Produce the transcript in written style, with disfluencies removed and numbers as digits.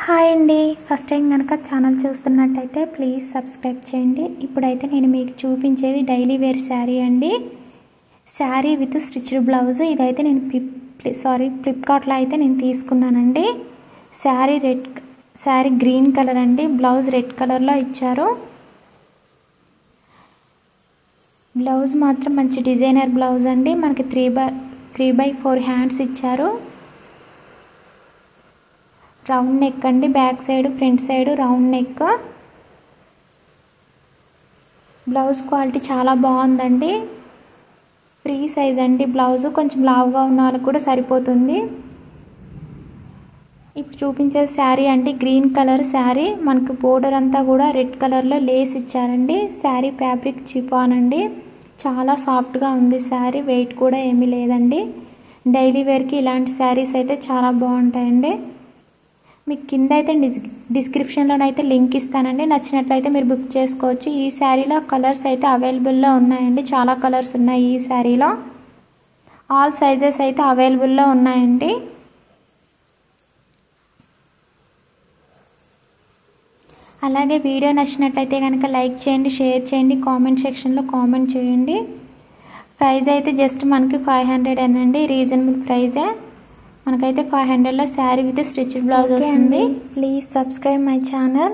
Hi అండి, first time కనుక channel చూస్తున్నట్టయితే ప్లీజ్ సబ్స్క్రైబ్ చేయండి. ఇప్పుడైతే నేను మీకు చూపించేది డైలీ వేర్ శారీ అండి. Sari with stitched blouse. ఇదైతే నేను ఫ్లిప్కార్ట్లో అయితే నేను తీసుకున్నానండి. శారీ గ్రీన్ కలర్ అండి, బ్లౌజ్ రెడ్ కలర్లో ఇచ్చారు. బ్లౌజ్ మాత్రం మంచి డిజైనర్ బ్లౌజ్ అండి. మనకి 3/4 హ్యాండ్స్ ఇచ్చారు. రౌండ్ నెక్ అండి, back side front side round neck. Blouse quality చాలా బాగుందండి. ఫ్రీ సైజ్ అండి బ్లౌజ్, కొంచెం లావుగా ఉన్న వాళ్ళకి కూడా సరిపోతుంది. ఇప్పుడు చూపించే శారీ అండి గ్రీన్ కలర్ శారీ. మనకు బోర్డర్ అంతా కూడా రెడ్ కలర్లో లేస్ ఇచ్చారండి. శారీ ఫ్యాబ్రిక్ చిఫాన్ అండి, చాలా సాఫ్ట్గా ఉంది శారీ, వెయిట్ కూడా ఏమీ లేదండి. డైలీ వేర్కి ఇలాంటి శారీస్ అయితే చాలా బాగుంటాయండి. మీకు కింద అయితే డిస్క్రిప్షన్లోనైతే లింక్ ఇస్తానండి. నచ్చినట్లయితే మీరు బుక్ చేసుకోవచ్చు. ఈ శారీలో కలర్స్ అయితే అవైలబుల్లో ఉన్నాయండి, చాలా కలర్స్ ఉన్నాయి ఈ శారీలో. ఆల్ సైజెస్ అయితే అవైలబుల్లో ఉన్నాయండి. అలాగే వీడియో నచ్చినట్లయితే కనుక లైక్ చేయండి, షేర్ చేయండి, కామెంట్ సెక్షన్లో కామెంట్ చేయండి. ప్రైస్ అయితే జస్ట్ మనకి 500 అండి, రీజనబుల్ ప్రైజే. మనకైతే 500లో శారీ విత్ స్టిచ్డ్ బ్లౌజ్ వస్తుంది. Please subscribe my channel.